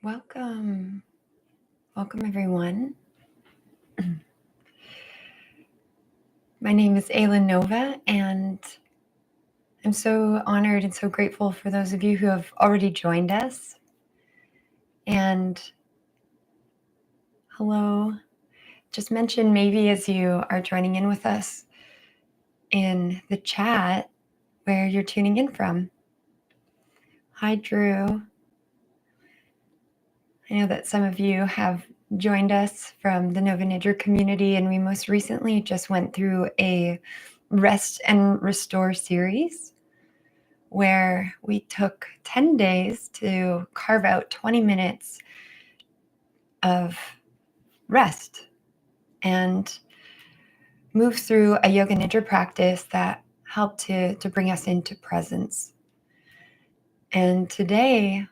Welcome. Welcome, everyone. My name is Ayla Nova, and I'm so honored and so grateful for those of you who have already joined us. And hello. Just mention maybe as you are joining in with us in the chat where you're tuning in from. Hi, Drew. I know that some of you have joined us from the Yoga Nidra community, and we most recently just went through a Rest and Restore series where we took 10 days to carve out 20 minutes of rest and move through a Yoga Nidra practice that helped to bring us into presence. And today,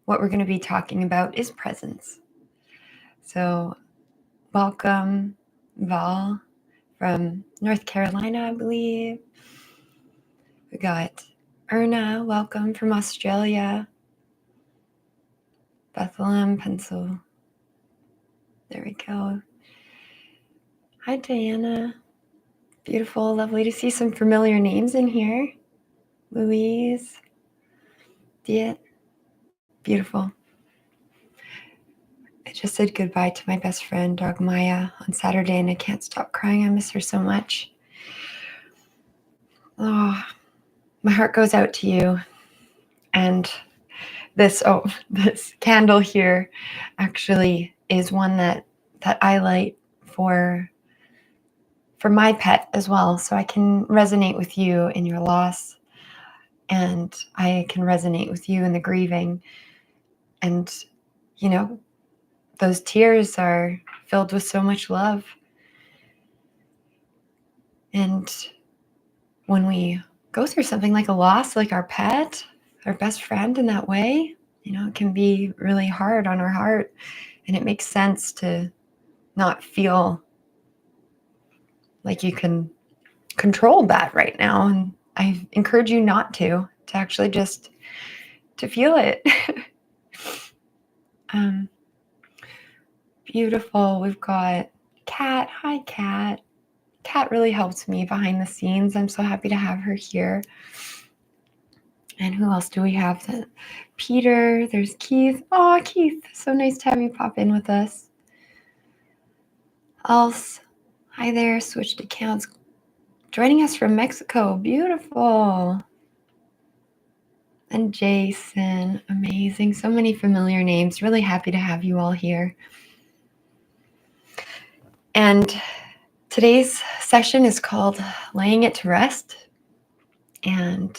what we're going to be talking about is presence. So welcome, Val from North Carolina, I believe. We got Erna, welcome from Australia. Bethlehem, Pencil. There we go. Hi, Diana. Beautiful, lovely to see some familiar names in here. Louise, Diet, beautiful. I just said goodbye to my best friend, dog Maya, on Saturday, and I can't stop crying. I miss her so much. Oh, my heart goes out to you. And this candle here actually is one that I light for my pet as well. So I can resonate with you in your loss, and I can resonate with you in the grieving. And, you know, those tears are filled with so much love. And when we go through something like a loss, like our pet, our best friend in that way, it can be really hard on our heart. And it makes sense to not feel like you can control that right now. And I encourage you not to actually just to feel it. Beautiful. We've got Kat. Hi, Kat. Kat really helps me behind the scenes. I'm so happy to have her here. And who else do we have? Peter. There's Keith. Oh, Keith. So nice to have you pop in with us. Else. Hi there. Switched accounts. Joining us from Mexico. Beautiful. And Jason. Amazing. So many familiar names. Really happy to have you all here. And today's session is called Laying It to Rest. And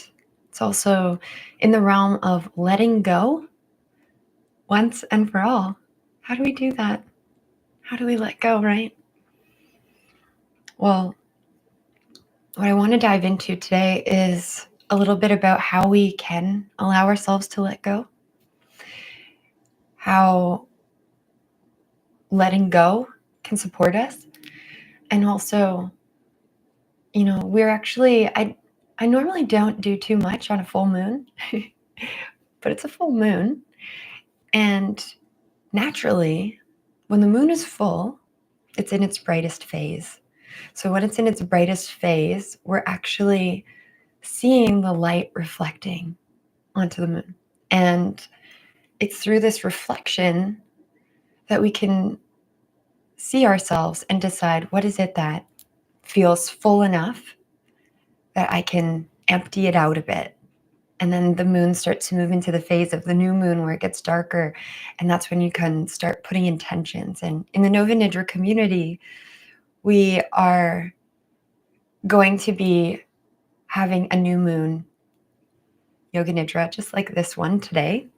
it's also in the realm of letting go once and for all. How do we do that? How do we let go, right? Well, what I want to dive into today is a little bit about how we can allow ourselves to let go. How letting go can support us. And also, we're actually, I normally don't do too much on a full moon, but it's a full moon. And naturally, when the moon is full, it's in its brightest phase. So when it's in its brightest phase, we're actually seeing the light reflecting onto the moon. And it's through this reflection that we can see ourselves and decide, what is it that feels full enough that I can empty it out a bit? And then the moon starts to move into the phase of the new moon where it gets darker. And that's when you can start putting intentions. And in the Yoga Nidra community, we are going to be having a new moon Yoga Nidra, just like this one today.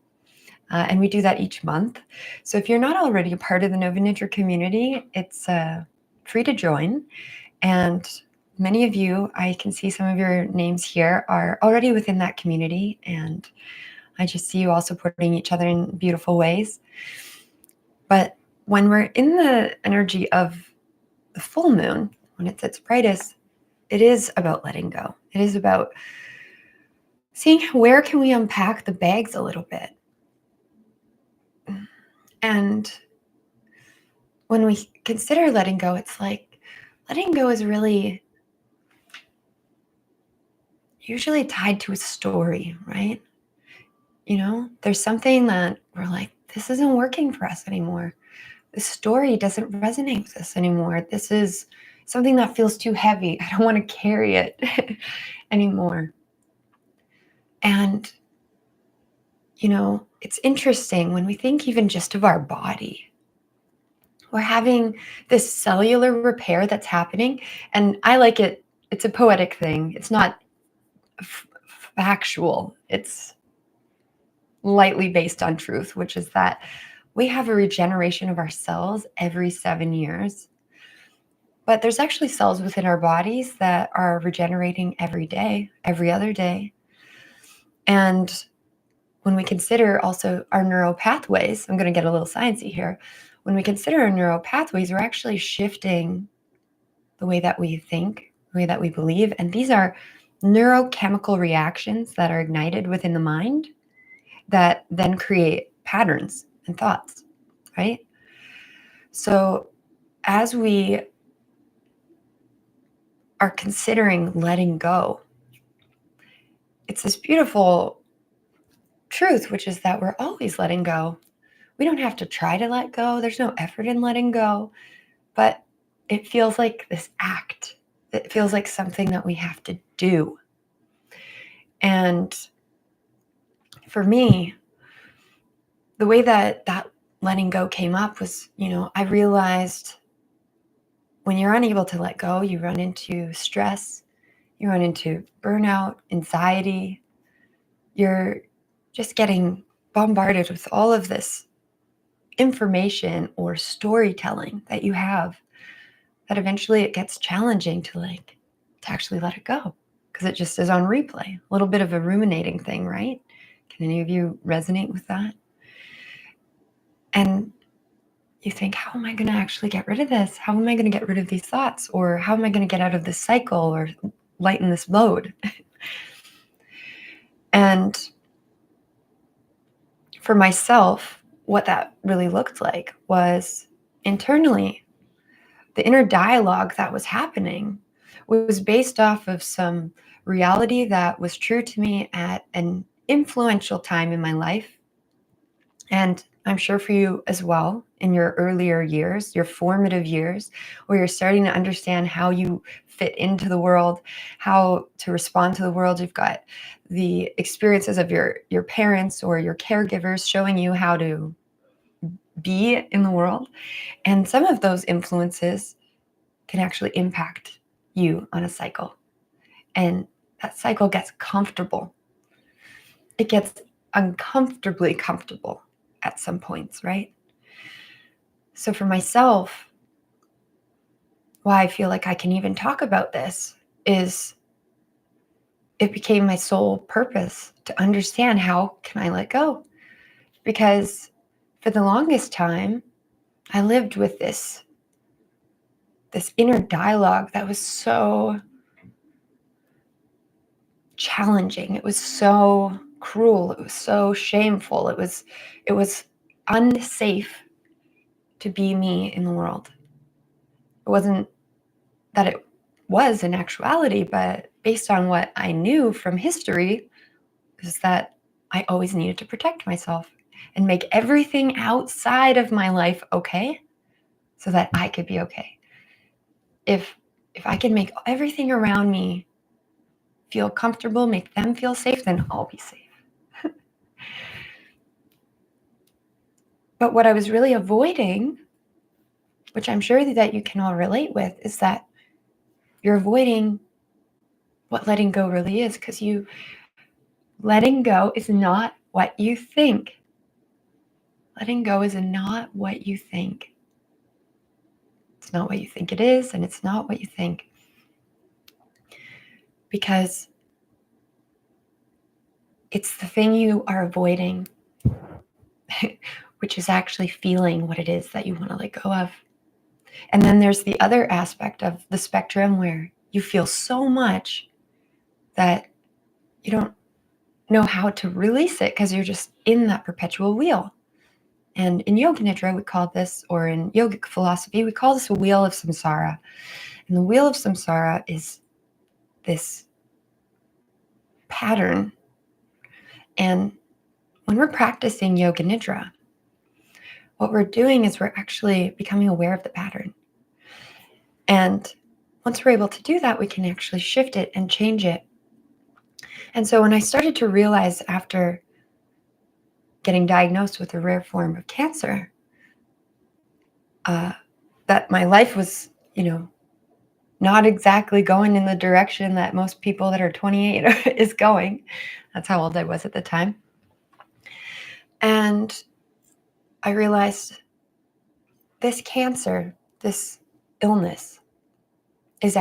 And we do that each month. So if you're not already a part of the Yoga Nidra community, it's free to join. And many of you, I can see some of your names here, are already within that community. And I just see you all supporting each other in beautiful ways. But when we're in the energy of the full moon, when it's its brightest, it is about letting go. It is about seeing where can we unpack the bags a little bit. And when we consider letting go, it's like letting go is really usually tied to a story, right? There's something that we're like, this isn't working for us anymore. This story doesn't resonate with us anymore. This is something that feels too heavy. I don't want to carry it anymore. And, it's interesting when we think even just of our body. We're having this cellular repair that's happening. And I like it. It's a poetic thing. It's not factual. It's lightly based on truth, which is that we have a regeneration of our cells every 7 years. But there's actually cells within our bodies that are regenerating every day, every other day. And when we consider also our neural pathways, I'm going to get a little sciencey here. When we consider our neural pathways, we're actually shifting the way that we think, the way that we believe. And these are neurochemical reactions that are ignited within the mind that then create patterns and thoughts, right? So as we are considering letting go, it's this beautiful truth, which is that we're always letting go. We don't have to try to let go. There's no effort in letting go, but it feels like this act. It feels like something that we have to do. And for me, the way that letting go came up was, I realized when you're unable to let go, you run into stress, you run into burnout, anxiety. You're just getting bombarded with all of this information or storytelling that you have, that eventually it gets challenging to actually let it go, because it just is on replay. A little bit of a ruminating thing, right? Can any of you resonate with that? And you think, how am I going to actually get rid of this? How am I going to get rid of these thoughts? Or how am I going to get out of this cycle or lighten this load? And for myself, what that really looked like was internally, the inner dialogue that was happening was based off of some reality that was true to me at an influential time in my life. And I'm sure for you as well, in your earlier years, your formative years, where you're starting to understand how you fit into the world, how to respond to the world. You've got the experiences of your parents or your caregivers showing you how to be in the world. And some of those influences can actually impact you on a cycle. And that cycle gets comfortable. It gets uncomfortably comfortable at some points, right? So for myself, why I feel like I can even talk about this is it became my sole purpose to understand, how can I let go? Because for the longest time, I lived with this inner dialogue that was so challenging. It was so cruel. It was so shameful. It was unsafe to be me in the world. It wasn't that it was in actuality, but based on what I knew from history, is that I always needed to protect myself and make everything outside of my life okay so that I could be okay. If I can make everything around me feel comfortable, make them feel safe, then I'll be safe. But what I was really avoiding, which I'm sure that you can all relate with, is that you're avoiding what letting go really is, because letting go is not what you think. Letting go is not what you think. It's not what you think it is, and it's not what you think. Because it's the thing you are avoiding, which is actually feeling what it is that you want to let go of. And then there's the other aspect of the spectrum where you feel so much that you don't know how to release it, because you're just in that perpetual wheel. And in Yoga Nidra, we call this, or in yogic philosophy, we call this a wheel of samsara. And the wheel of samsara is this pattern. And when we're practicing Yoga Nidra, what we're doing is we're actually becoming aware of the pattern. And once we're able to do that, we can actually shift it and change it. And so when I started to realize after getting diagnosed with a rare form of cancer, that my life was, not exactly going in the direction that most people that are 28 is going. That's how old I was at the time. And I realized this cancer, this illness is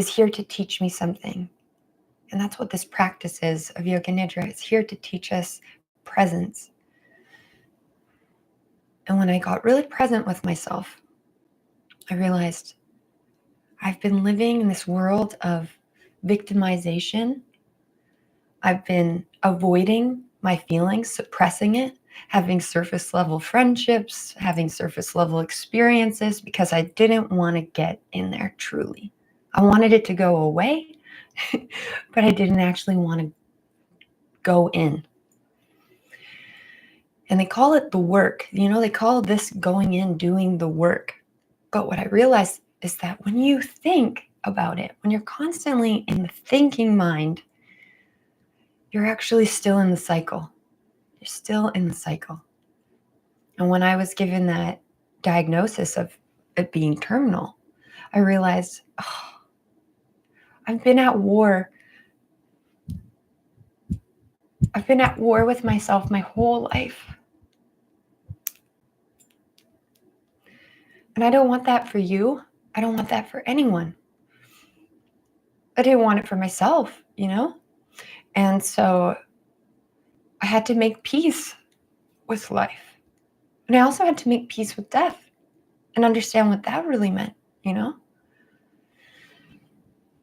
here to teach me something. And that's what this practice is of Yoga Nidra. It's here to teach us presence. And when I got really present with myself, I realized I've been living in this world of victimization. I've been avoiding my feelings, suppressing it, having surface level friendships, having surface level experiences because I didn't want to get in there truly. I wanted it to go away, but I didn't actually want to go in. And they call it the work. They call this going in, doing the work. But what I realized is that when you think about it, when you're constantly in the thinking mind, you're actually still in the cycle. You're still in the cycle. And when I was given that diagnosis of it being terminal, I realized, I've been at war. I've been at war with myself my whole life. And I don't want that for you. I don't want that for anyone. I didn't want it for myself, And so I had to make peace with life. And I also had to make peace with death and understand what that really meant,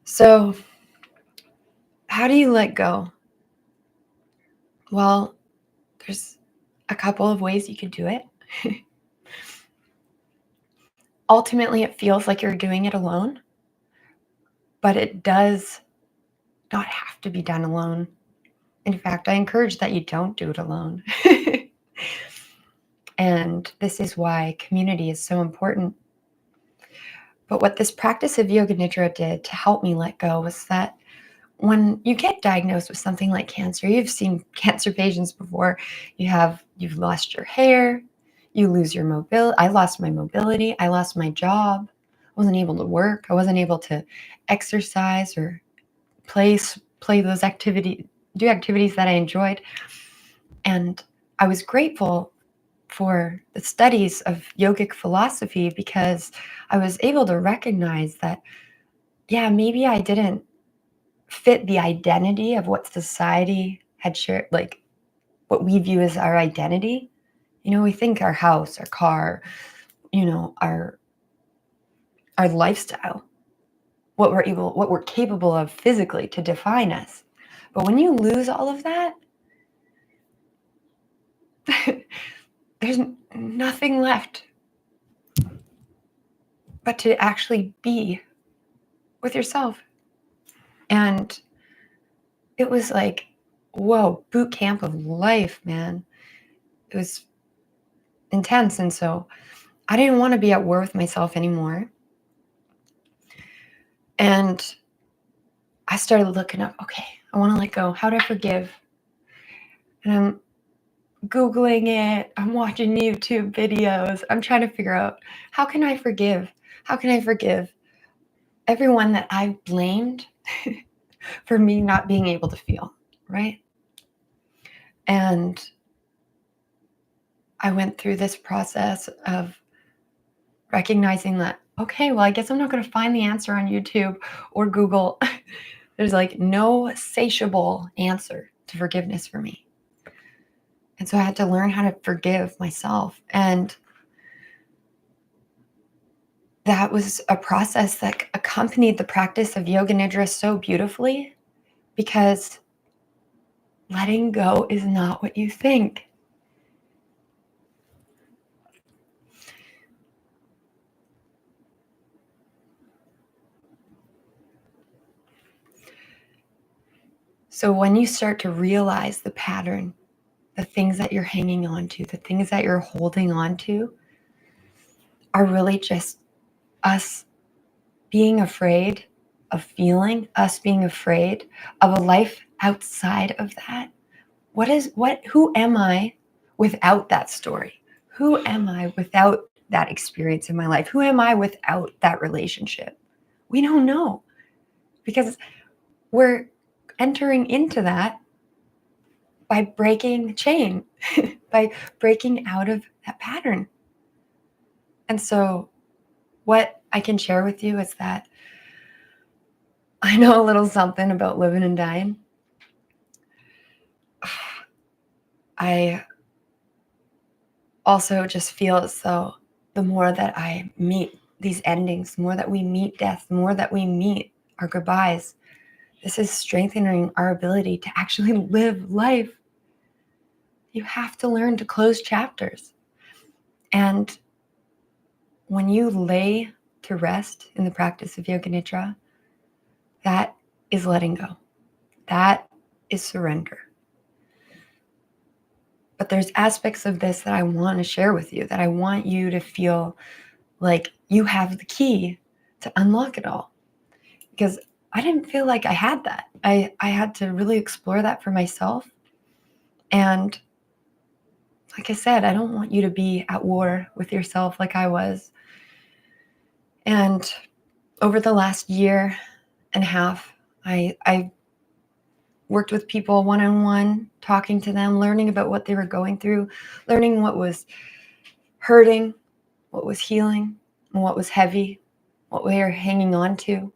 So how do you let go? Well, there's a couple of ways you could do it. Ultimately, it feels like you're doing it alone, but it does not have to be done alone. In fact, I encourage that you don't do it alone. And this is why community is so important. But what this practice of Yoga Nidra did to help me let go was that when you get diagnosed with something like cancer, you've seen cancer patients before, you've lost your hair, you lose your mobility. I lost my mobility. I lost my job. I wasn't able to work. I wasn't able to exercise or play those activities, do activities that I enjoyed. And I was grateful for the studies of yogic philosophy because I was able to recognize that, maybe I didn't fit the identity of what society had shared, like what we view as our identity. We think our house, our car, our lifestyle, what we're capable of physically to define us. But when you lose all of that, there's nothing left but to actually be with yourself. And it was like, whoa, boot camp of life, man. It was intense. And so I didn't want to be at war with myself anymore. And I started looking up, okay, I want to let go. How do I forgive? And I'm Googling it. I'm watching YouTube videos. I'm trying to figure out, how can I forgive? How can I forgive everyone that I've blamed for me not being able to feel, right? And I went through this process of recognizing that, okay, well, I guess I'm not going to find the answer on YouTube or Google. There's like no satiable answer to forgiveness for me. And so I had to learn how to forgive myself. And that was a process that accompanied the practice of Yoga Nidra so beautifully, because letting go is not what you think. So when you start to realize the pattern, the things that you're hanging on to, the things that you're holding on to are really just us being afraid of feeling, us being afraid of a life outside of that. Who am I without that story? Who am I without that experience in my life? Who am I without that relationship? We don't know, because we're entering into that by breaking the chain, by breaking out of that pattern. And so what I can share with you is that I know a little something about living and dying. I also just feel as though the more that I meet these endings, the more that we meet death, the more that we meet our goodbyes, this is strengthening our ability to actually live life. You have to learn to close chapters. And when you lay to rest in the practice of Yoga Nidra, that is letting go. That is surrender. But there's aspects of this that I want to share with you, that I want you to feel like you have the key to unlock it all. Because I didn't feel like I had that. I had to really explore that for myself. And like I said, I don't want you to be at war with yourself like I was. And over the last year and a half, I worked with people one-on-one, talking to them, learning about what they were going through, learning what was hurting, what was healing, and what was heavy, what we were hanging on to.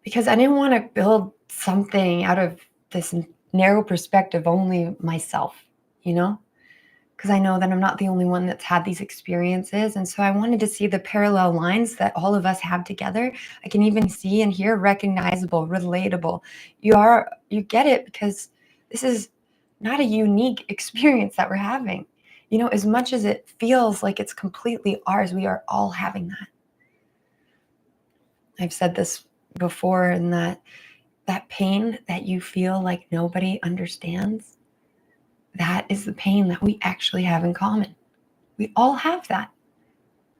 Because I didn't want to build something out of this narrow perspective, only myself, because I know that I'm not the only one that's had these experiences. And so I wanted to see the parallel lines that all of us have together. I can even see and hear recognizable, relatable. You get it, because this is not a unique experience that we're having. As much as it feels like it's completely ours, we are all having that. I've said this before, in that pain that you feel like nobody understands, that is the pain that we actually have in common. We all have that,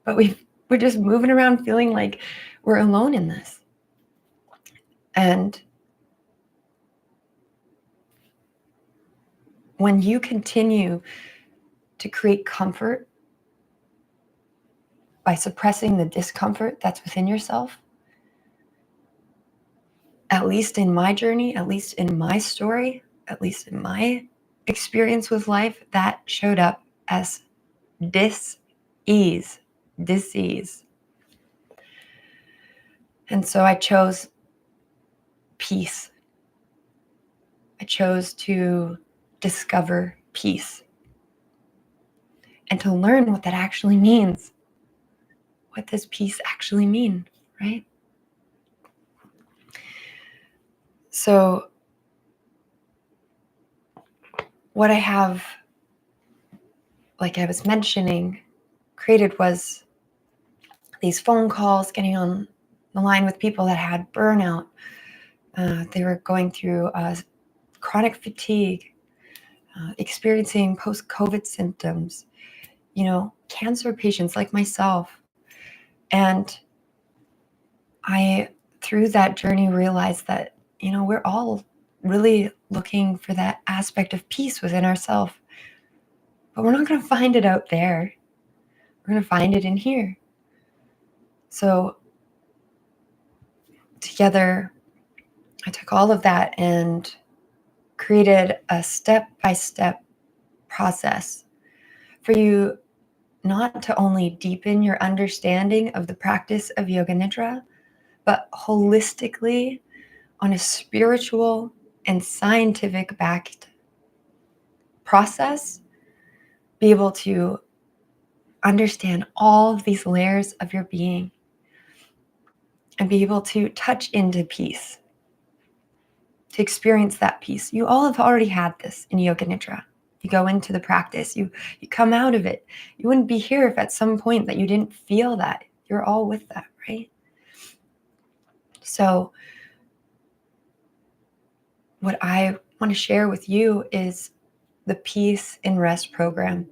but we're just moving around feeling like we're alone in this. And when you continue to create comfort by suppressing the discomfort that's within yourself, at least in my journey, at least in my story, at least in my experience with life, that showed up as dis-ease. And so I chose peace. I chose to discover peace and to learn what that actually means. What does peace actually mean, right? So what I have, like I was mentioning, created was these phone calls, getting on the line with people that had burnout. They were going through chronic fatigue, experiencing post-COVID symptoms, cancer patients like myself. And I, through that journey, realized that, we're all really looking for that aspect of peace within ourselves. But we're not going to find it out there. We're going to find it in here. So together, I took all of that and created a step-by-step process for you not to only deepen your understanding of the practice of Yoga Nidra, but holistically, on a spiritual and scientific backed process, be able to understand all of these layers of your being and be able to touch into peace, to experience that peace. You all have already had this in Yoga Nidra. You go into the practice, you come out of it. You wouldn't be here if at some point that you didn't feel that. You're all with that, right? So what I want to share with you is the Peace in Rest program.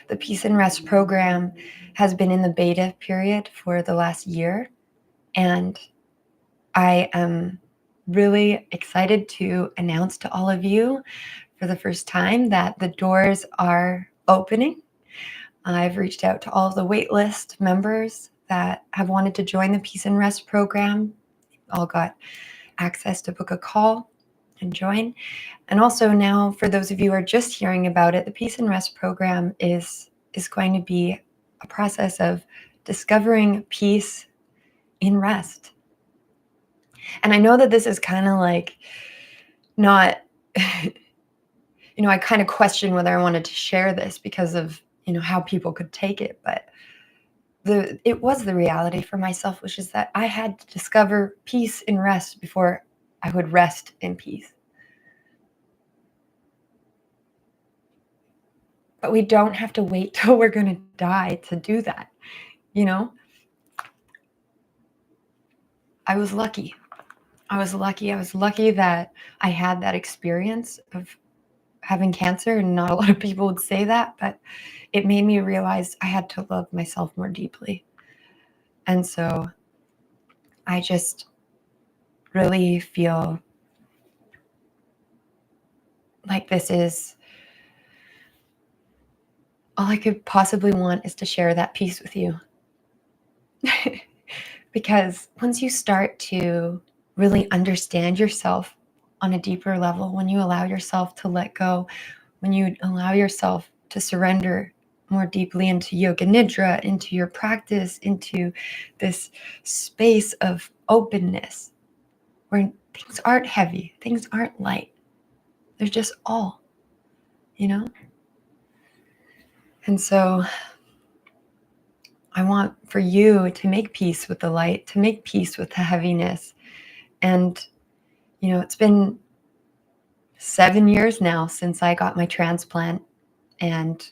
The Peace in Rest program has been in the beta period for the last year, and I am really excited to announce to all of you for the first time that the doors are opening. I've reached out to all of the waitlist members that have wanted to join the Peace and Rest program. All got access to book a call and join. And also now, for those of you who are just hearing about it, the Peace and Rest program is going to be a process of discovering peace in rest. And I know that this is kind of like not, I kind of question whether I wanted to share this because of, how people could take it. But it was the reality for myself, which is that I had to discover peace in rest before I would rest in peace. But we don't have to wait till we're going to die to do that. I was lucky. I was lucky that I had that experience of having cancer, and not a lot of people would say that, but it made me realize I had to love myself more deeply. And so I just really feel like this is all I could possibly want, is to share that peace with you. Because once you start to really understand yourself on a deeper level, when you allow yourself to let go, when you allow yourself to surrender more deeply into Yoga Nidra, into your practice, into this space of openness where things aren't heavy, things aren't light. They're just all, And so I want for you to make peace with the light, to make peace with the heaviness. And, it's been 7 years now since I got my transplant and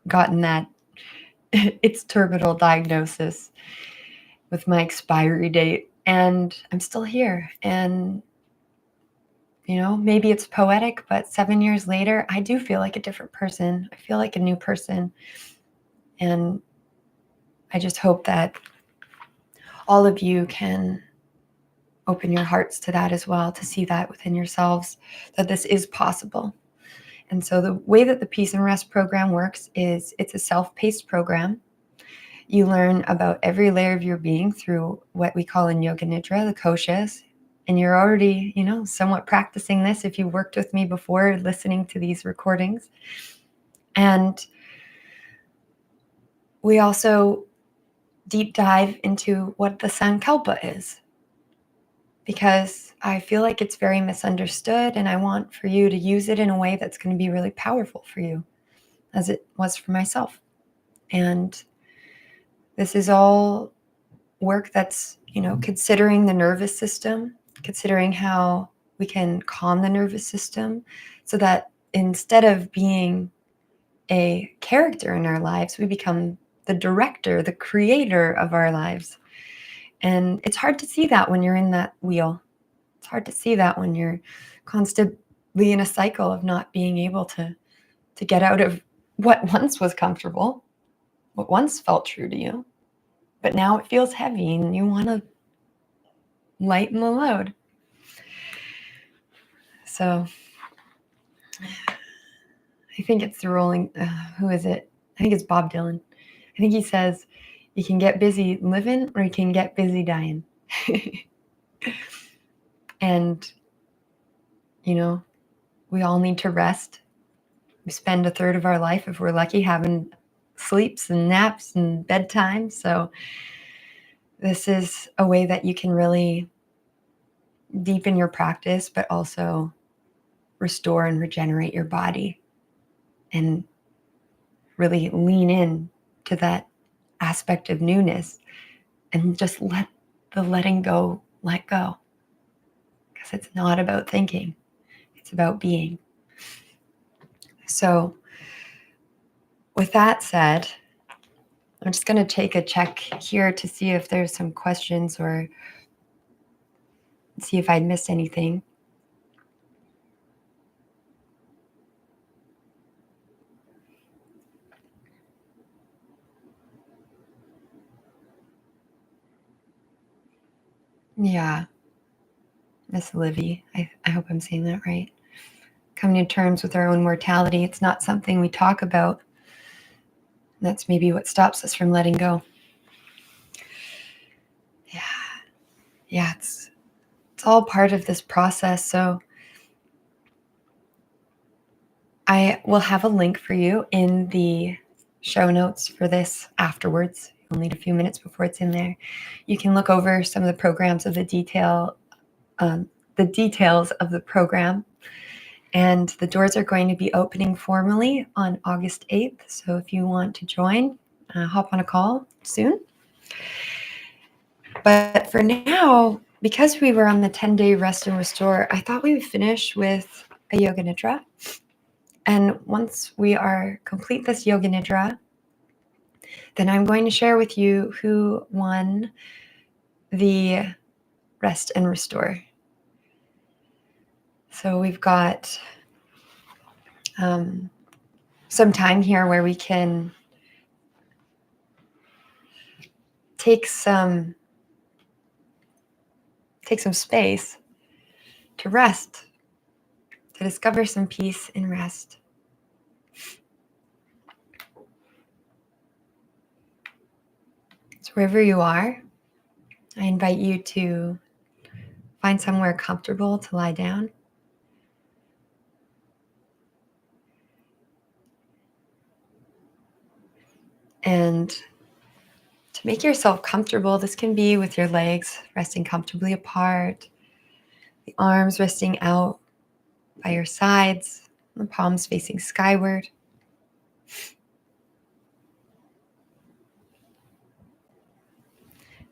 gotten that it's terminal diagnosis with my expiry date. And I'm still here. And, maybe it's poetic, but 7 years later, I do feel like a different person. I feel like a new person. And I just hope that all of you can open your hearts to that as well, to see that within yourselves, that this is possible. And so the way that the Peace and Rest program works is it's a self-paced program. You learn about every layer of your being through what we call in Yoga Nidra, the koshas. And you're already, somewhat practicing this if you worked with me before, listening to these recordings. And we also deep dive into what the Sankalpa is, because I feel like it's very misunderstood, and I want for you to use it in a way that's going to be really powerful for you, as it was for myself. And this is all work that's, considering the nervous system, considering how we can calm the nervous system so that instead of being a character in our lives, we become the director, the creator of our lives. And it's hard to see that when you're in that wheel. It's hard to see that when you're constantly in a cycle of not being able to get out of what once was comfortable, what once felt true to you. But now it feels heavy and you want to lighten the load. So I think it's the rolling, who is it? I think it's Bob Dylan. I think he says, you can get busy living or you can get busy dying. And, we all need to rest. We spend a third of our life, if we're lucky, having sleeps and naps and bedtime. So this is a way that you can really deepen your practice, but also restore and regenerate your body and really lean in to that aspect of newness and just let the letting go let go. Because it's not about thinking, it's about being. So with that said, I'm just going to take a check here to see if there's some questions or see if I missed anything. Yeah, Miss Livy. I hope I'm saying that right. Coming to terms with our own mortality. It's not something we talk about. That's maybe what stops us from letting go. Yeah, it's all part of this process. So I will have a link for you in the show notes for this afterwards. You'll need a few minutes before it's in there. You can look over some of the programs of the details of the program. And the doors are going to be opening formally on August 8th. So if you want to join, hop on a call soon. But for now, because we were on the 10-day rest and restore, I thought we would finish with a Yoga Nidra. And once we are complete this Yoga Nidra, then I'm going to share with you who won the rest and restore. So we've got some time here where we can take some space to rest, to discover some peace and rest. So wherever you are, I invite you to find somewhere comfortable to lie down. And to make yourself comfortable, this can be with your legs resting comfortably apart, the arms resting out by your sides, the palms facing skyward.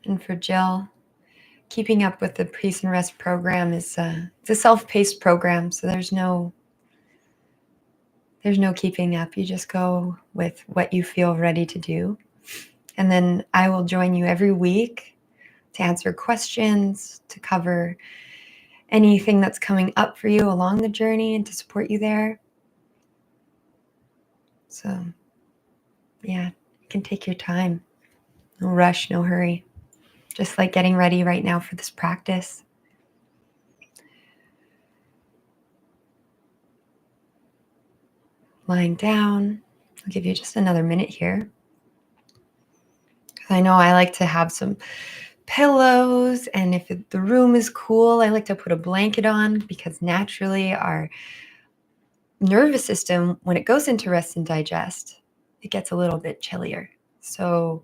And for Jill, keeping up with the Peace and Rest program is it's a self-paced program, so there's no keeping up. You just go with what you feel ready to do. And then I will join you every week to answer questions, to cover anything that's coming up for you along the journey and to support you there. So, yeah, you can take your time. No rush, no hurry. Just like getting ready right now for this practice. Lying down. I'll give you just another minute here. I know I like to have some pillows, and if the room is cool, I like to put a blanket on because naturally our nervous system, when it goes into rest and digest, it gets a little bit chillier. So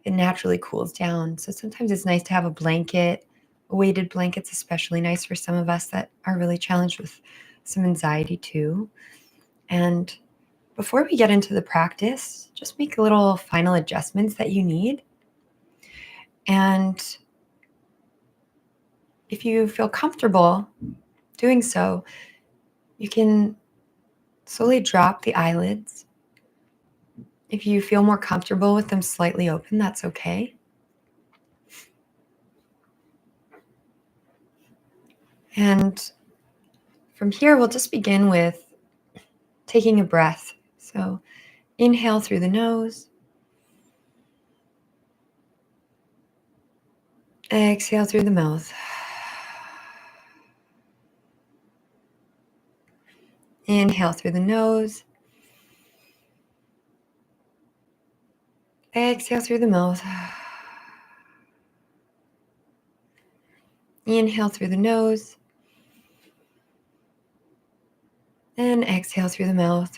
it naturally cools down. So sometimes it's nice to have a blanket. A weighted blanket's especially nice for some of us that are really challenged with some anxiety too. And before we get into the practice, just make little final adjustments that you need. And if you feel comfortable doing so, you can slowly drop the eyelids. If you feel more comfortable with them slightly open, that's okay. And from here, we'll just begin with taking a breath. So inhale through the nose. Exhale through the mouth. Inhale through the nose. Exhale through the mouth. Inhale through the nose. And exhale through the mouth.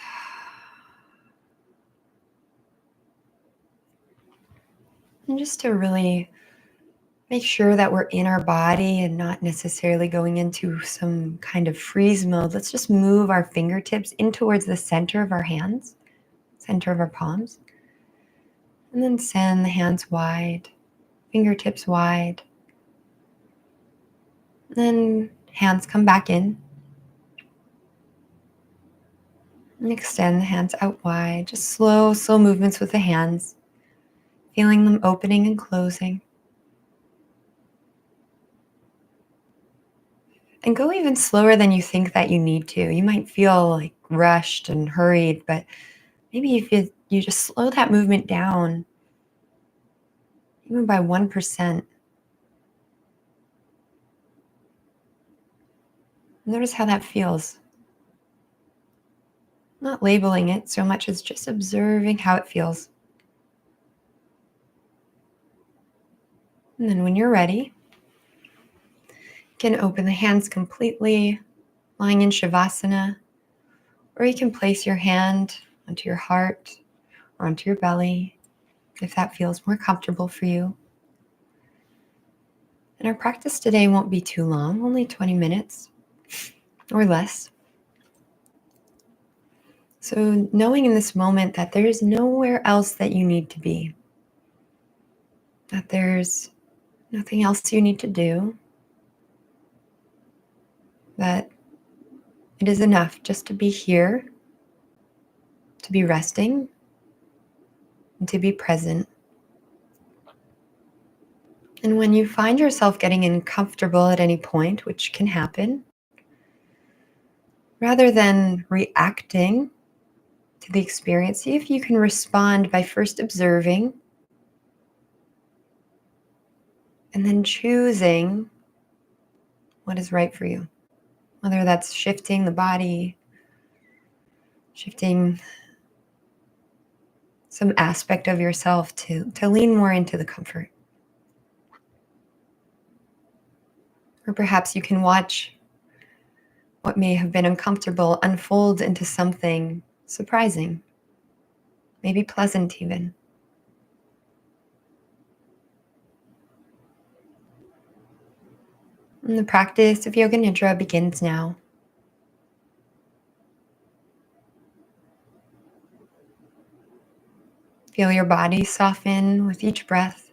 And just to really make sure that we're in our body and not necessarily going into some kind of freeze mode, let's just move our fingertips in towards the center of our hands, center of our palms. And then send the hands wide, fingertips wide. And then hands come back in. And extend the hands out wide. Just slow movements with the hands. Feeling them opening and closing. And go even slower than you think that you need to. You might feel like rushed and hurried, but maybe if you just slow that movement down, even by 1%, Notice how that feels. Not labeling it so much as just observing how it feels. And then when you're ready, you can open the hands completely, lying in Shavasana, or you can place your hand onto your heart or onto your belly if that feels more comfortable for you. And our practice today won't be too long, only 20 minutes or less. So knowing in this moment that there is nowhere else that you need to be, that there's nothing else you need to do, that it is enough just to be here, to be resting, and to be present. And when you find yourself getting uncomfortable at any point, which can happen, rather than reacting to the experience, see if you can respond by first observing and then choosing what is right for you. Whether that's shifting the body, shifting some aspect of yourself to lean more into the comfort. Or perhaps you can watch what may have been uncomfortable unfold into something surprising, maybe pleasant even. And the practice of Yoga Nidra begins now. Feel your body soften with each breath.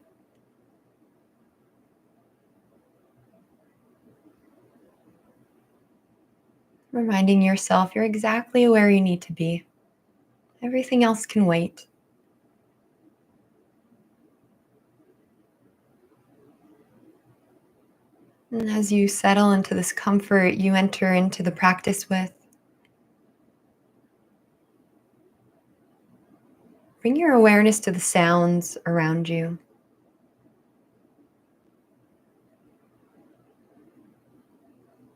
Reminding yourself you're exactly where you need to be. Everything else can wait. And as you settle into this comfort you enter into the practice with, bring your awareness to the sounds around you.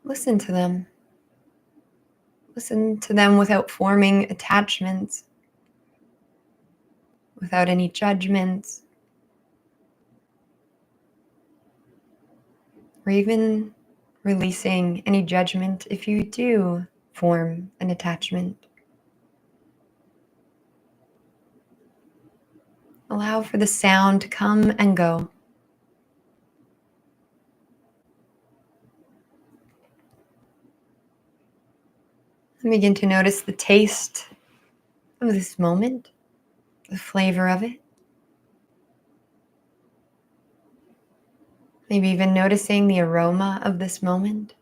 Listen to them. Listen to them without forming attachments, without any judgments, or even releasing any judgment if you do form an attachment. Allow for the sound to come and go. And begin to notice the taste of this moment, the flavor of it. Maybe even noticing the aroma of this moment.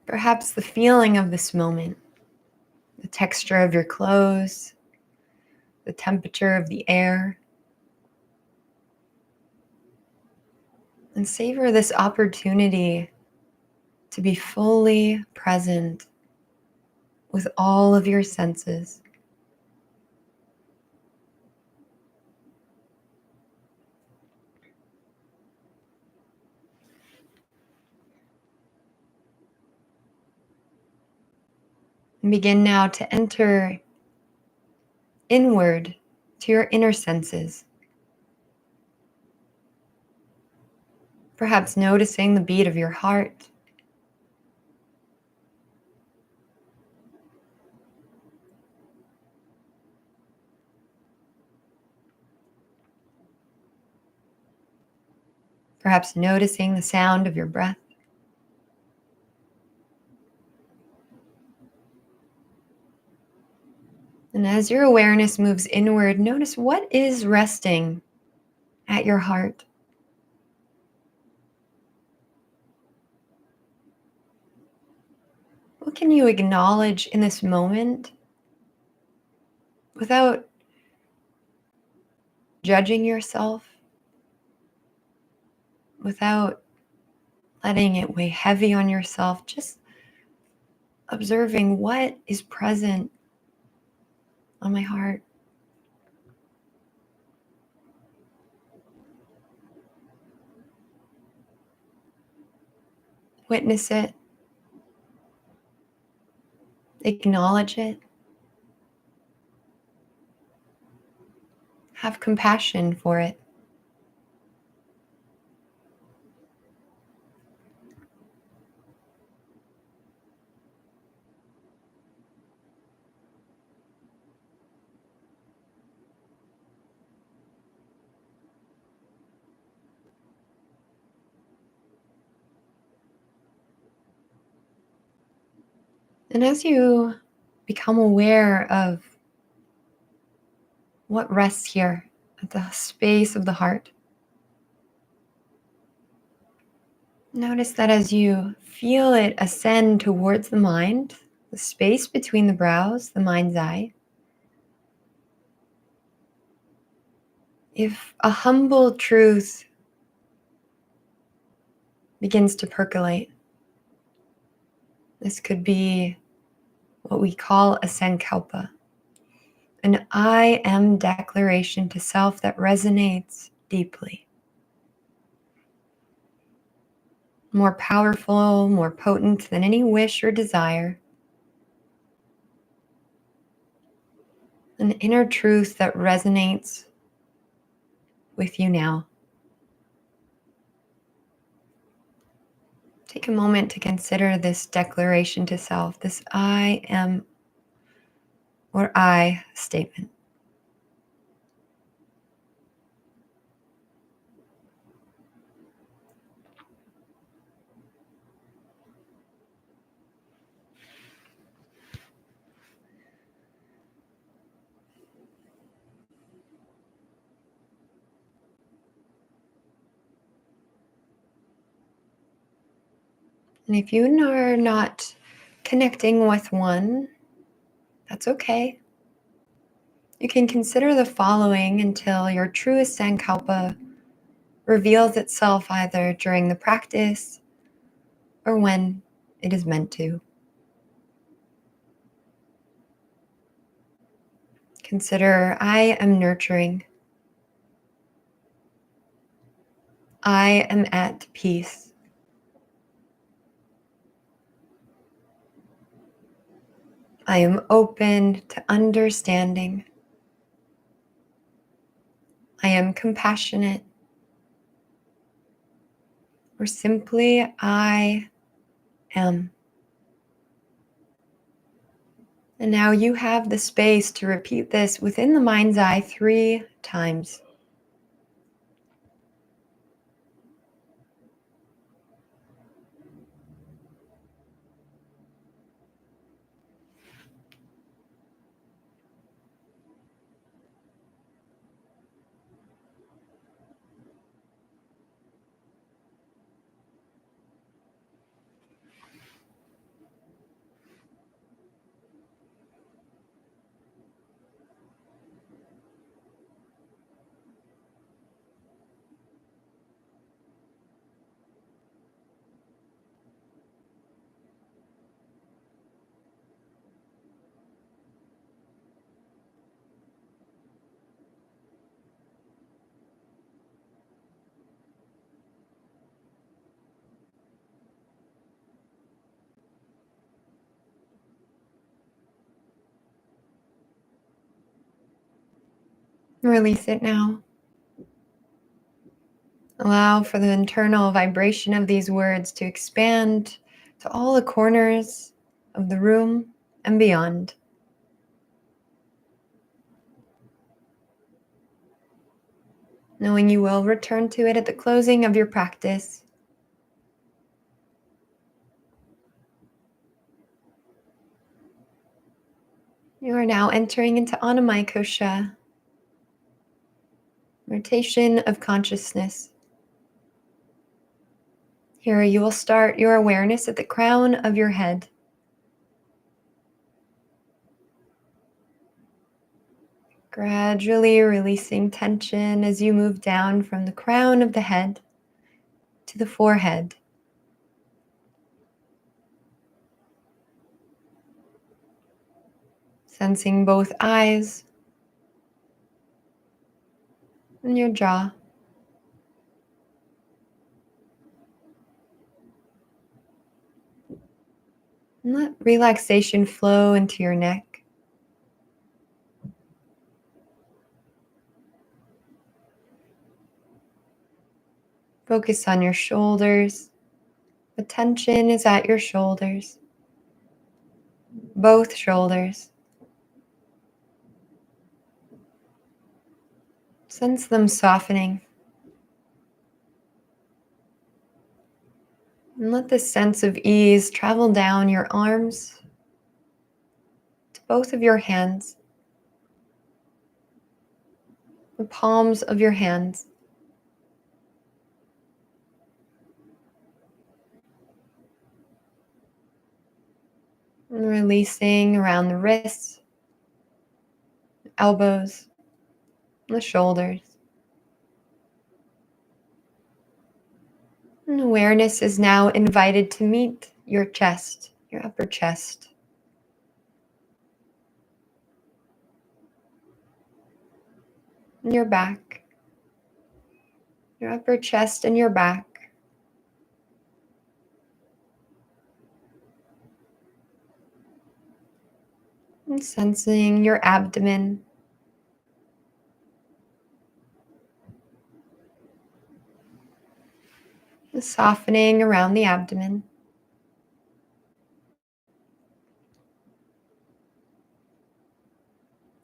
Perhaps the feeling of this moment, the texture of your clothes, the temperature of the air. And savor this opportunity to be fully present with all of your senses. And begin now to enter inward to your inner senses. Perhaps noticing the beat of your heart. Perhaps noticing the sound of your breath. And as your awareness moves inward, notice what is resting at your heart. What can you acknowledge in this moment without judging yourself, without letting it weigh heavy on yourself, just observing what is present on my heart. Witness it. Acknowledge it. Have compassion for it. And as you become aware of what rests here at the space of the heart, notice that as you feel it ascend towards the mind, the space between the brows, the mind's eye, if a humble truth begins to percolate, this could be what we call a sankalpa, an I am declaration to self that resonates deeply. More powerful, more potent than any wish or desire. An inner truth that resonates with you now. Take a moment to consider this declaration to self, this I am or I statement. And if you are not connecting with one, that's okay. You can consider the following until your truest sankalpa reveals itself either during the practice or when it is meant to. Consider I am nurturing. I am at peace. I am open to understanding. I am compassionate. Or simply, I am. And now you have the space to repeat this within the mind's eye 3 times. Release it now. Allow for the internal vibration of these words to expand to all the corners of the room and beyond. Knowing you will return to it at the closing of your practice. You are now entering into Anamaya Kosha, rotation of consciousness. Here you will start your awareness at the crown of your head. Gradually releasing tension as you move down from the crown of the head to the forehead. Sensing both eyes and your jaw. And let relaxation flow into your neck. Focus on your shoulders. Attention is at your shoulders, both shoulders. Sense them softening. And let this sense of ease travel down your arms to both of your hands, the palms of your hands. And releasing around the wrists, elbows, the shoulders. And awareness is now invited to meet your chest, your upper chest. And your back, your upper chest and your back. And sensing your abdomen. The softening around the abdomen.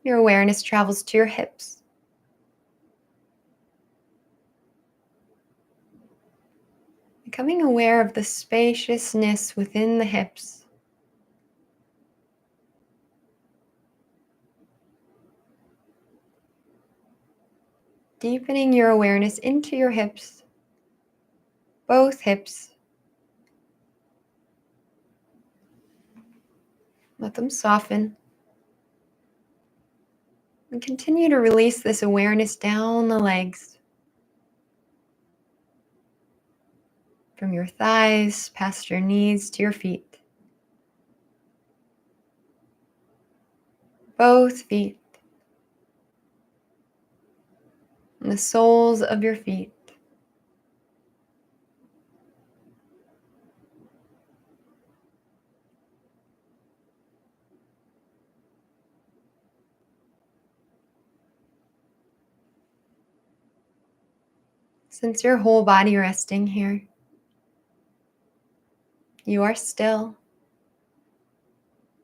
Your awareness travels to your hips. Becoming aware of the spaciousness within the hips. Deepening your awareness into your hips, both hips. Let them soften. And continue to release this awareness down the legs. From your thighs, past your knees to your feet. Both feet. And the soles of your feet. Sense your whole body resting here. You are still,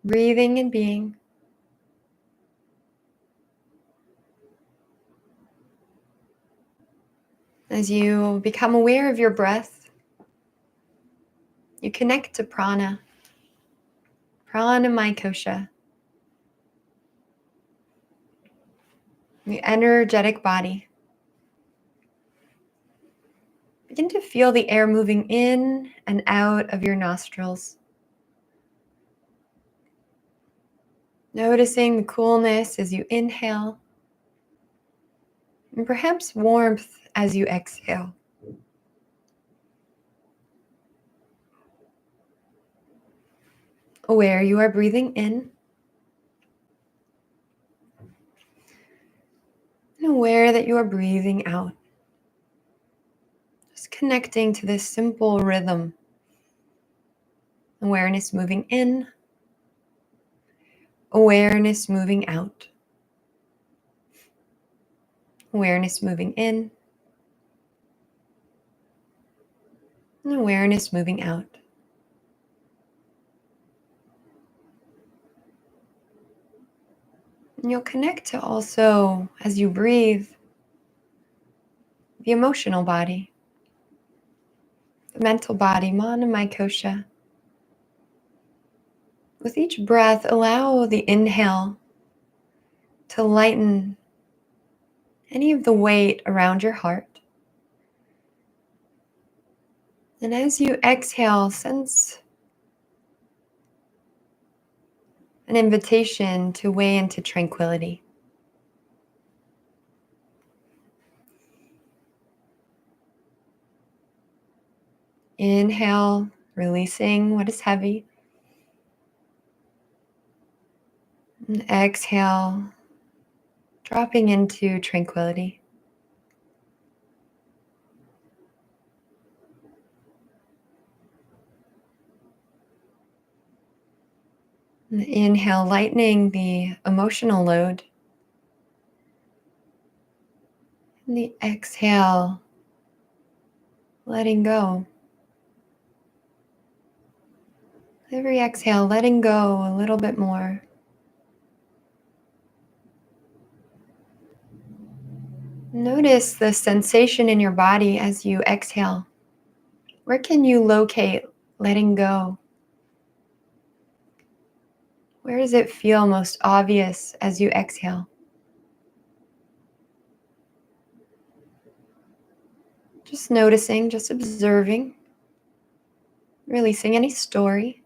breathing and being. As you become aware of your breath, you connect to prana, my kosha, the energetic body. Begin to feel the air moving in and out of your nostrils. Noticing the coolness as you inhale, and perhaps warmth as you exhale. Aware you are breathing in, and aware that you are breathing out. Just connecting to this simple rhythm. Awareness moving in, awareness moving out. Awareness moving in, and awareness moving out. And you'll connect to also, as you breathe, the emotional body, the mental body, mana, my kosha. With each breath, allow the inhale to lighten any of the weight around your heart. And as you exhale, sense an invitation to weigh into tranquility. Inhale, releasing what is heavy. And exhale, dropping into tranquility. And inhale, lightening the emotional load. And the exhale, letting go. Every exhale, letting go a little bit more. Notice the sensation in your body as you exhale. Where can you locate letting go? Where does it feel most obvious as you exhale? Just noticing, just observing, releasing any story.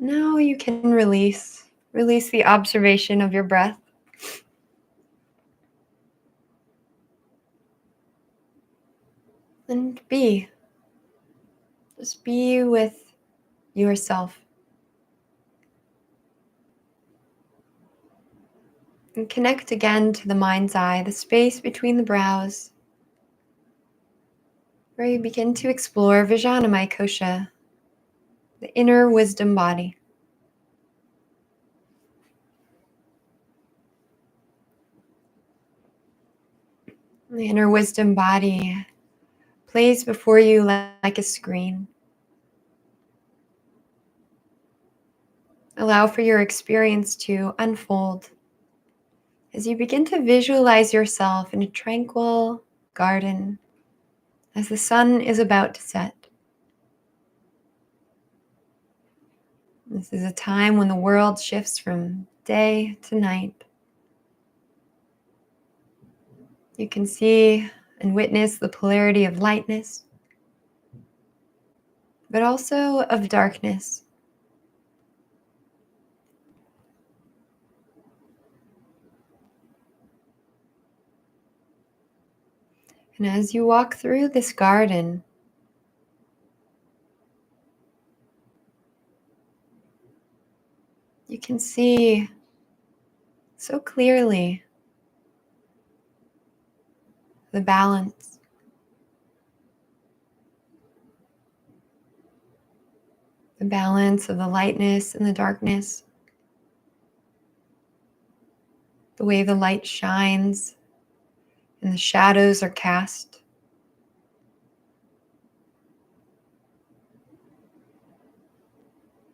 Now you can release. Release the observation of your breath. And be. Just be with yourself. And connect again to the mind's eye, the space between the brows, where you begin to explore Vijnanamaya Kosha, the inner wisdom body. The inner wisdom body plays before you like a screen. Allow for your experience to unfold as you begin to visualize yourself in a tranquil garden as the sun is about to set. This is a time when the world shifts from day to night. You can see and witness the polarity of lightness, but also of darkness. And as you walk through this garden, you can see so clearly the balance. The balance of the lightness and the darkness. The way the light shines and the shadows are cast.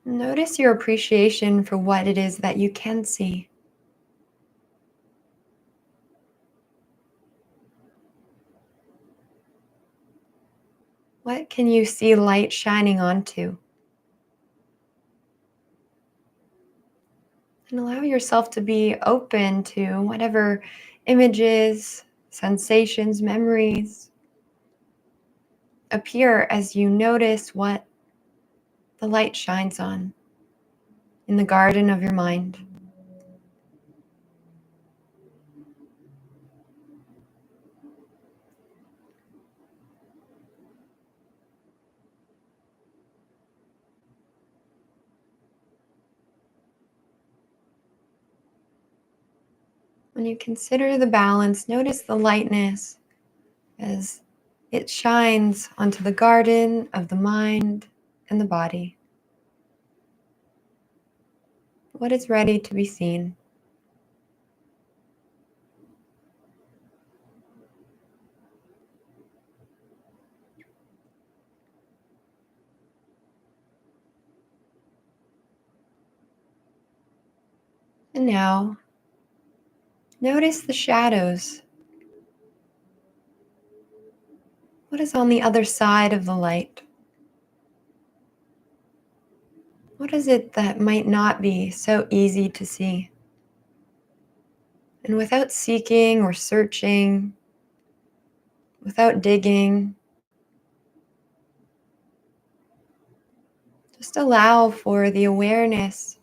Notice your appreciation for what it is that you can see. What can you see light shining onto? And allow yourself to be open to whatever images, sensations, memories appear as you notice what the light shines on in the garden of your mind. When you consider the balance, notice the lightness as it shines onto the garden of the mind and the body. What is ready to be seen? And now, notice the shadows. What is on the other side of the light? What is it that might not be so easy to see? And without seeking or searching, without digging, just allow for the awareness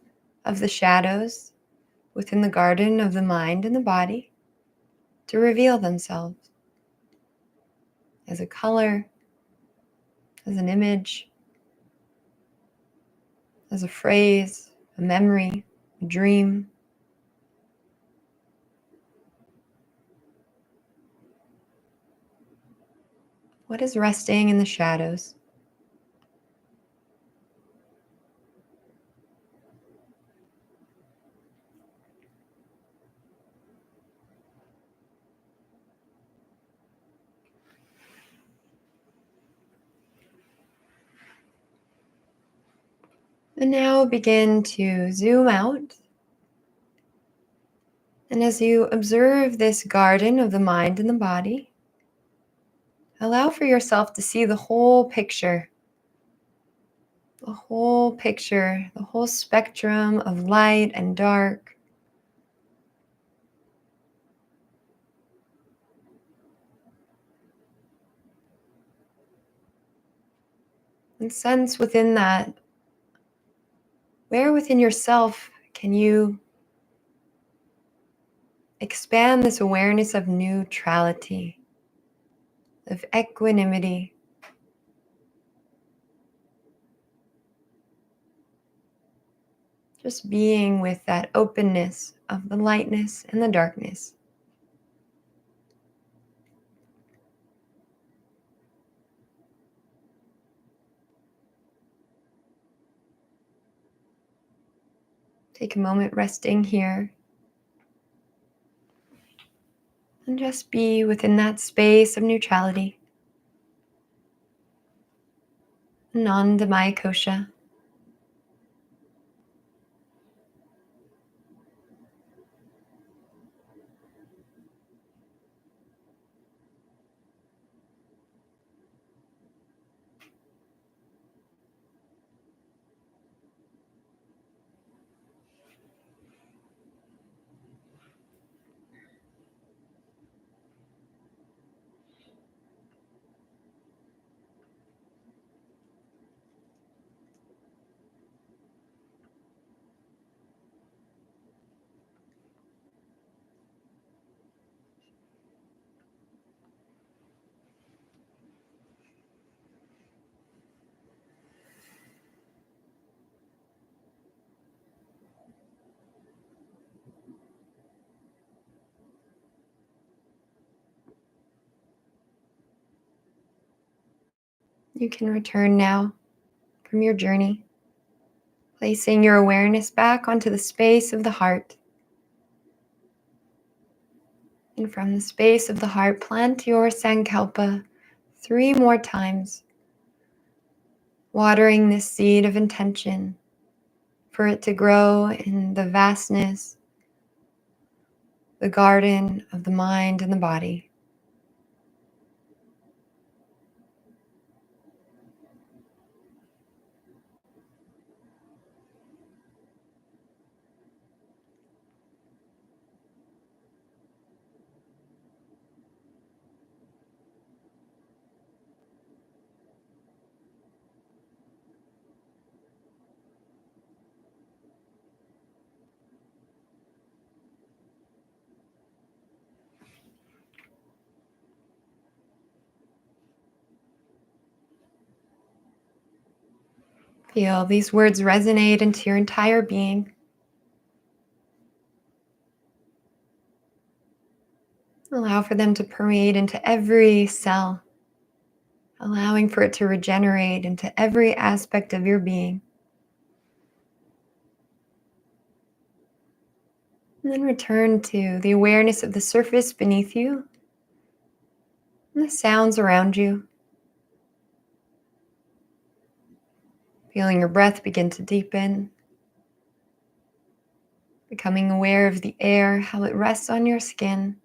of the shadows within the garden of the mind and the body to reveal themselves as a color, as an image, as a phrase, a memory, a dream. What is resting in the shadows? And now begin to zoom out. And as you observe this garden of the mind and the body, allow for yourself to see the whole spectrum of light and dark. And sense within that, where within yourself can you expand this awareness of neutrality, of equanimity, just being with that openness of the lightness and the darkness. Take a moment resting here and just be within that space of neutrality. Non-Damaya Kosha. You can return now from your journey, placing your awareness back onto the space of the heart. And from the space of the heart, plant your sankalpa 3 more times, watering this seed of intention for it to grow in the vastness, the garden of the mind and the body. Feel these words resonate into your entire being. Allow for them to permeate into every cell, allowing for it to regenerate into every aspect of your being. And then return to the awareness of the surface beneath you and the sounds around you. Feeling your breath begin to deepen. Becoming aware of the air, how it rests on your skin.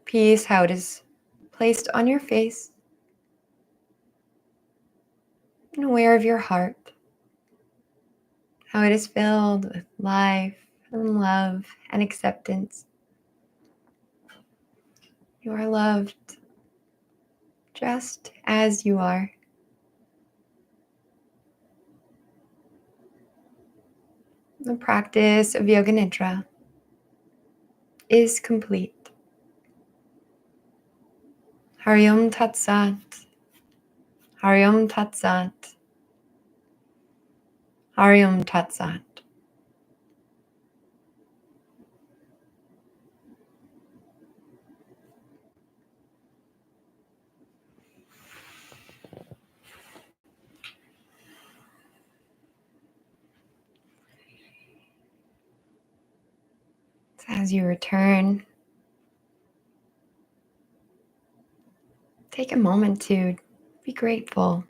Peace, how it is placed on your face. and aware of your heart, how it is filled with life and love and acceptance. You are loved just as you are. The practice of Yoga Nidra is complete. Hari Om Tat Sat. Hari Om Tat Sat. Hari Om Tat Sat. As you return, take a moment to be grateful,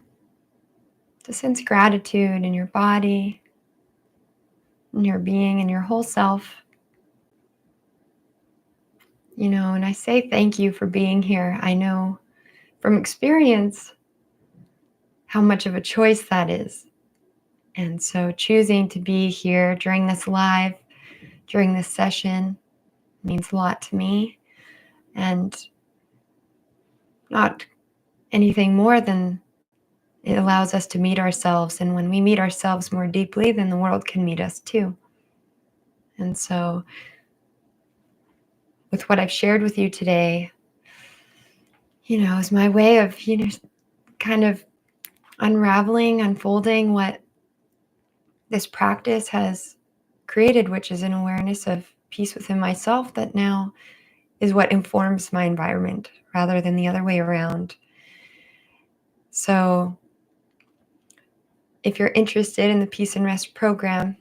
to sense gratitude in your body, in your being, in your whole self. And I say thank you for being here. I know from experience how much of a choice that is. And so choosing to be here during this live, during this session, means a lot to me. And not anything more than it allows us to meet ourselves. And when we meet ourselves more deeply, then the world can meet us too. And so with what I've shared with you today, is my way of, kind of unraveling, unfolding what this practice has created, which is an awareness of peace within myself that now is what informs my environment rather than the other way around. So if you're interested in the Peace and Rest program,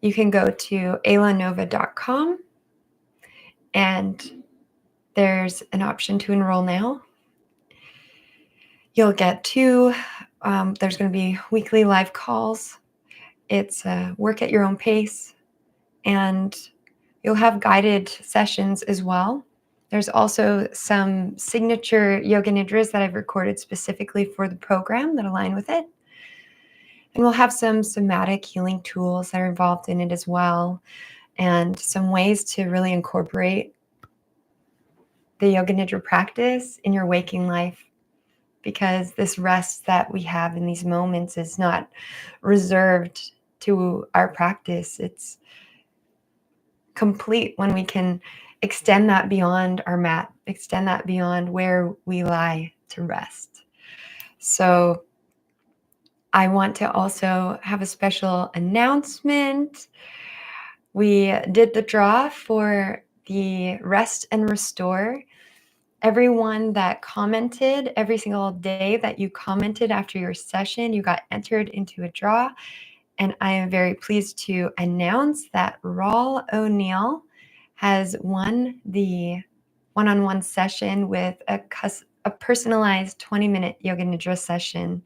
you can go to aylanova.com and there's an option to enroll now. You'll get there's going to be weekly live calls. It's work at your own pace, and you'll have guided sessions as well. There's also some signature yoga nidras that I've recorded specifically for the program that align with it. And we'll have some somatic healing tools that are involved in it as well, and some ways to really incorporate the Yoga Nidra practice in your waking life, because this rest that we have in these moments is not reserved to our practice. It's complete when we can extend that beyond our mat, extend that beyond where we lie to rest. So I want to also have a special announcement. We did the draw for the Rest and Restore. Everyone that commented, every single day that you commented after your session, you got entered into a draw. And I am very pleased to announce that Raul O'Neill has won the one-on-one session with a personalized 20-minute Yoga Nidra session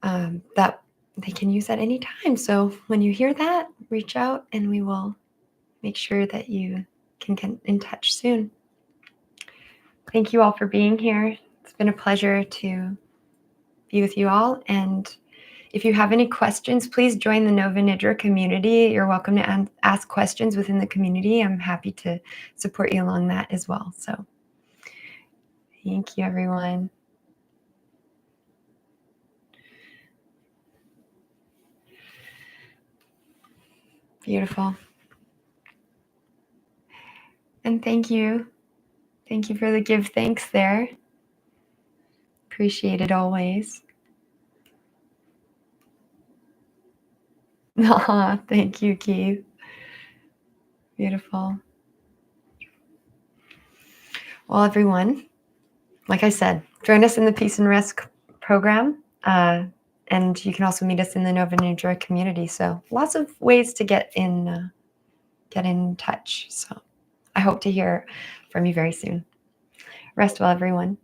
that they can use at any time. So when you hear that, reach out and we will make sure that you can get in touch soon. Thank you all for being here. It's been a pleasure to be with you all. And if you have any questions, please join the Yoga Nidra community. You're welcome to ask questions within the community. I'm happy to support you along that as well. So thank you, everyone. Beautiful. And thank you. Thank you for the give thanks there. Appreciate it always. Thank you, Keith. Beautiful. Well, everyone, like I said, join us in the Peace and Rest program. And you can also meet us in the Yoga Nidra community. So lots of ways to get in touch. So I hope to hear from you very soon. Rest well, everyone.